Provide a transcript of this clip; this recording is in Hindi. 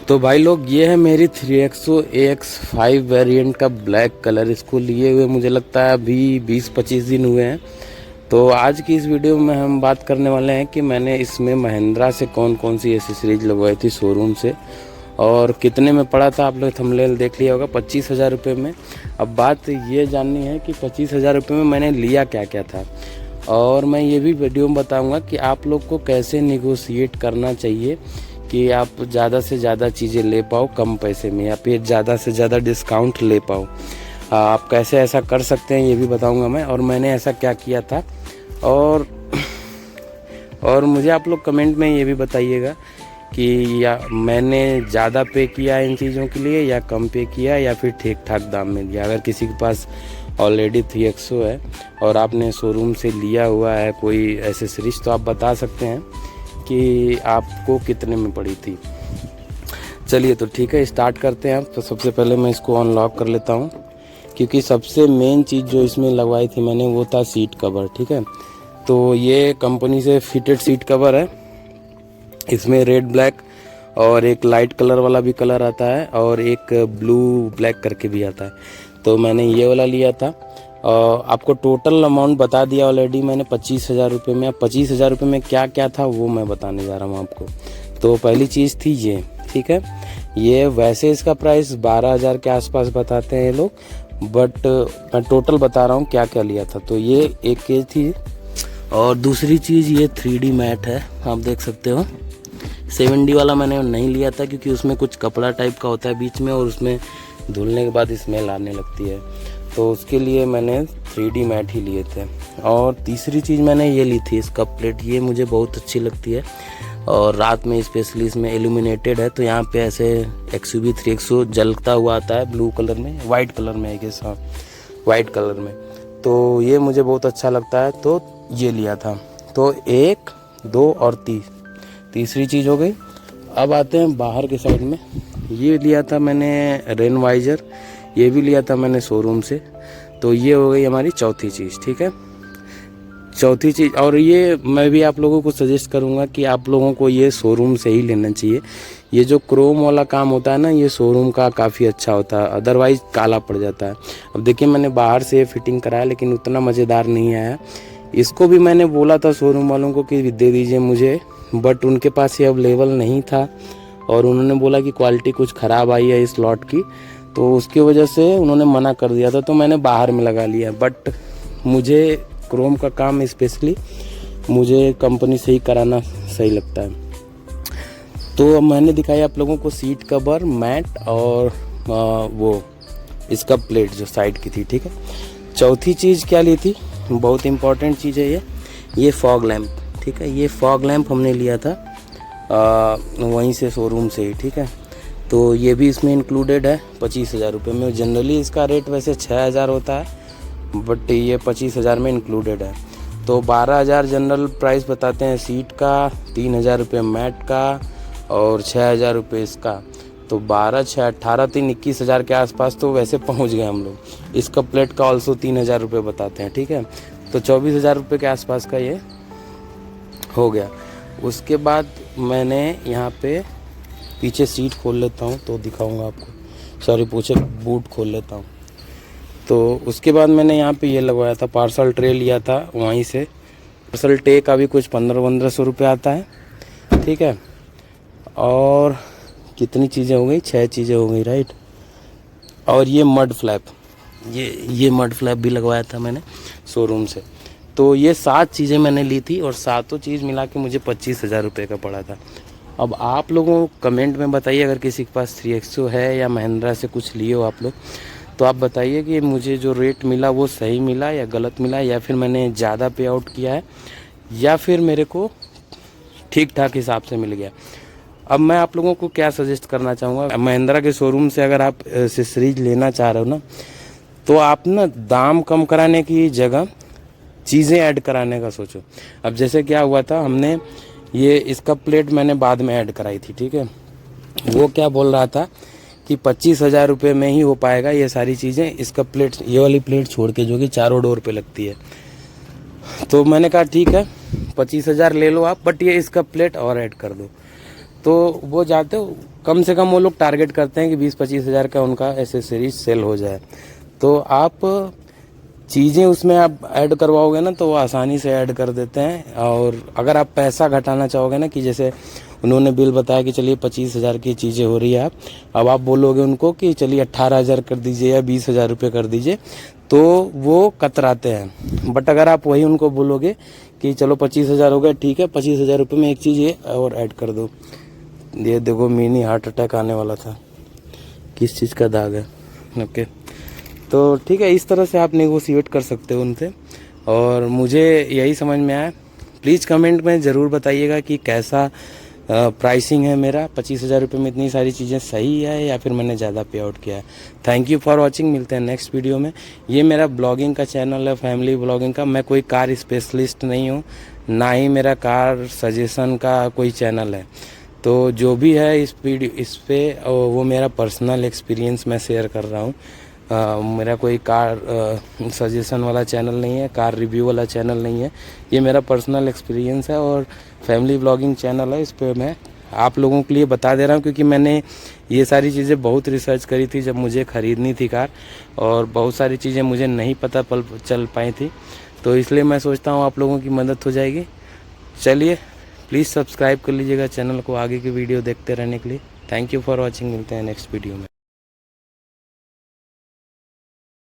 तो भाई लोग, ये है मेरी 3XO AX5 वेरिएंट का ब्लैक कलर। इसको लिए हुए मुझे लगता है अभी 20-25 दिन हुए हैं। तो आज की इस वीडियो में हम बात करने वाले हैं कि मैंने इसमें महिंद्रा से कौन कौन सी एसेसरीज लगवाई थी शोरूम से और कितने में पड़ा था। आप लोग थंबनेल देख लिया होगा, 25,000 रुपये में। अब बात ये जाननी है कि 25,000 रुपये में मैंने लिया क्या क्या था, और मैं ये भी वीडियो में बताऊँगा कि आप लोग को कैसे निगोशिएट करना चाहिए कि आप ज़्यादा से ज़्यादा चीज़ें ले पाओ कम पैसे में, या फिर ज़्यादा से ज़्यादा डिस्काउंट ले पाओ। आप कैसे ऐसा कर सकते हैं ये भी बताऊंगा मैं, और मैंने ऐसा क्या किया था। और मुझे आप लोग कमेंट में ये भी बताइएगा कि या मैंने ज़्यादा पे किया इन चीज़ों के लिए या कम पे किया या फिर ठीक ठाक दाम में दिया। अगर किसी के पास ऑलरेडी 3XO है और आपने शोरूम से लिया हुआ है कोई एसेसरीज, तो आप बता सकते हैं कि आपको कितने में पड़ी थी। चलिए तो ठीक है, स्टार्ट करते हैं। तो सबसे पहले मैं इसको अनलॉक कर लेता हूँ, क्योंकि सबसे मेन चीज़ जो इसमें लगवाई थी मैंने वो था सीट कवर। ठीक है, तो ये कंपनी से फिटेड सीट कवर है। इसमें रेड ब्लैक और एक लाइट कलर वाला भी कलर आता है और एक ब्लू ब्लैक करके भी आता है। तो मैंने ये वाला लिया था। आपको टोटल अमाउंट बता दिया ऑलरेडी मैंने 25,000 रुपये में। अब 25,000 रुपये में क्या क्या था वो मैं बताने जा रहा हूँ आपको। तो पहली चीज़ थी ये, ठीक है। ये वैसे इसका प्राइस 12,000 के आसपास बताते हैं ये लोग, बट मैं टोटल बता रहा हूँ क्या क्या लिया था। तो ये एक केज थी, और दूसरी चीज़ ये 3D मैट है, आप देख सकते हो। 7D वाला मैंने नहीं लिया था क्योंकि उसमें कुछ कपड़ा टाइप का होता है बीच में, और उसमें धुलने के बाद स्मेल आने लगती है, तो उसके लिए मैंने 3D मैट ही लिए थे। और तीसरी चीज़ मैंने ये ली थी इसका प्लेट। ये मुझे बहुत अच्छी लगती है, और रात में स्पेशली इसमें एल्यूमिनेटेड है, तो यहाँ पे ऐसे XUV 3XO जलता हुआ आता है ब्लू कलर में, वाइट कलर में है कि हाँ वाइट कलर में। तो ये मुझे बहुत अच्छा लगता है, तो ये लिया था। तो 1, 2 और तीसरी चीज़ हो गई। अब आते हैं बाहर के साइड में। ये लिया था मैंने रेन वाइजर, ये भी लिया था मैंने शोरूम से। तो ये हो गई हमारी चौथी चीज़, ठीक है। चौथी चीज़, और ये मैं भी आप लोगों को सजेस्ट करूंगा कि आप लोगों को ये शोरूम से ही लेना चाहिए। ये जो क्रोम वाला काम होता है ना, ये शोरूम का काफ़ी अच्छा होता है, अदरवाइज़ काला पड़ जाता है। अब देखिए, मैंने बाहर से फिटिंग कराया लेकिन उतना मज़ेदार नहीं आया। इसको भी मैंने बोला था शोरूम वालों को कि दे दीजिए मुझे, बट उनके पास ये अवेलेबल नहीं था, और उन्होंने बोला कि क्वालिटी कुछ ख़राब आई है इस लॉट की, तो उसकी वजह से उन्होंने मना कर दिया था। तो मैंने बाहर में लगा लिया, बट मुझे क्रोम का काम स्पेशली मुझे कंपनी से ही कराना सही लगता है। तो अब मैंने दिखाया आप लोगों को सीट कवर, मैट और वो इसका प्लेट जो साइड की थी, ठीक है। चौथी चीज़ क्या ली थी, बहुत इम्पॉर्टेंट चीज़ है ये फॉग लैम्प, ठीक है। ये फॉग लैम्प हमने लिया था वहीं से शोरूम से ही, ठीक है। तो ये भी इसमें इंक्लूडेड है 25,000 रुपये में। जनरली इसका रेट वैसे 6,000 होता है, बट ये 25,000 में इंक्लूडेड है। तो 12,000 जनरल प्राइस बताते हैं सीट का, 3,000 रुपये मैट का और 6,000 रुपये इसका। तो 12, 6, 18, 3, 21,000 के आसपास तो वैसे पहुंच गए हम लोग। इसका प्लेट का ऑल्सो 3,000 रुपये बताते हैं, ठीक है। तो 24,000 रुपये के आसपास का ये हो गया। उसके बाद मैंने यहाँ पे पीछे सीट खोल लेता हूँ तो दिखाऊंगा आपको, सॉरी पीछे बूट खोल लेता हूँ। तो उसके बाद मैंने यहाँ पे ये लगवाया था, पार्सल ट्रे लिया था वहीं से। पार्सल ट्रे का भी कुछ 1500 रुपये आता है, ठीक है। और कितनी चीज़ें हो गई, 6 चीज़ें हो गई, राइट। और ये मड फ्लैप, ये मड फ्लैप भी लगवाया था मैंने शोरूम से। तो ये 7 चीज़ें मैंने ली थी, और सातों चीज़ मिला के मुझे 25,000 रुपये का पड़ा था। अब आप लोगों को कमेंट में बताइए, अगर किसी के पास 3XO है या महिंद्रा से कुछ लिए हो आप लोग, तो आप बताइए कि मुझे जो रेट मिला वो सही मिला या गलत मिला, या फिर मैंने ज़्यादा पे आउट किया है, या फिर मेरे को ठीक ठाक हिसाब से मिल गया। अब मैं आप लोगों को क्या सजेस्ट करना चाहूँगा, महिंद्रा के शोरूम से अगर आप एसेसरीज लेना चाह रहे हो ना, तो आप ना दाम कम कराने की जगह चीज़ें ऐड कराने का सोचो। अब जैसे क्या हुआ था, हमने ये इसका प्लेट मैंने बाद में ऐड कराई थी, ठीक है। वो क्या बोल रहा था कि 25,000 रुपये में ही हो पाएगा ये सारी चीज़ें, इसका प्लेट, ये वाली प्लेट छोड़ के, जो कि चारों डोर पे लगती है। तो मैंने कहा ठीक है 25,000 ले लो आप, बट ये इसका प्लेट और ऐड कर दो। तो वो जाते हो, कम से कम वो लोग टारगेट करते हैं कि 20-25 हज़ार का उनका एसेसरीज सेल हो जाए। तो आप चीज़ें उसमें आप ऐड करवाओगे ना तो वो आसानी से ऐड कर देते हैं। और अगर आप पैसा घटाना चाहोगे ना, कि जैसे उन्होंने बिल बताया कि चलिए 25 हज़ार की चीज़ें हो रही है, अब आप बोलोगे उनको कि चलिए 18 हज़ार कर दीजिए या 20 हज़ार रुपये कर दीजिए, तो वो कतराते हैं। बट अगर आप वही उनको बोलोगे कि चलो 25 हज़ार हो गया, ठीक है, 25 हज़ार रुपये में एक चीज़ ये और ऐड कर दो, ये देखो मिनी हार्ट अटैक आने वाला था, किस चीज़ का दाग है। ओके, तो ठीक है, इस तरह से आप नेगोशिएट कर सकते हो उनसे। और मुझे यही समझ में आया। प्लीज़ कमेंट में ज़रूर बताइएगा कि कैसा प्राइसिंग है मेरा। 25 हज़ार रुपये में इतनी सारी चीज़ें सही है या फिर मैंने ज़्यादा पे आउट किया है। थैंक यू फॉर वॉचिंग, मिलते हैं नेक्स्ट वीडियो में। ये मेरा ब्लॉगिंग का चैनल है, फैमिली ब्लॉगिंग का। मैं कोई कार स्पेशलिस्ट नहीं हूँ, ना ही मेरा कार सजेशन का कोई चैनल है। तो जो भी है इस पे वो मेरा पर्सनल एक्सपीरियंस मैं शेयर कर रहा हूँ। मेरा कोई कार सजेशन वाला चैनल नहीं है, कार रिव्यू वाला चैनल नहीं है। ये मेरा पर्सनल एक्सपीरियंस है और फैमिली ब्लॉगिंग चैनल है। इस पे मैं आप लोगों के लिए बता दे रहा हूँ, क्योंकि मैंने ये सारी चीज़ें बहुत रिसर्च करी थी जब मुझे ख़रीदनी थी कार, और बहुत सारी चीज़ें मुझे नहीं पता चल पाई थी। तो इसलिए मैं सोचता हूँ आप लोगों की मदद हो जाएगी। चलिए, प्लीज़ सब्सक्राइब कर लीजिएगा चैनल को आगे की वीडियो देखते रहने के लिए। थैंक यू फॉर वॉचिंग, मिलते हैं नेक्स्ट वीडियो में।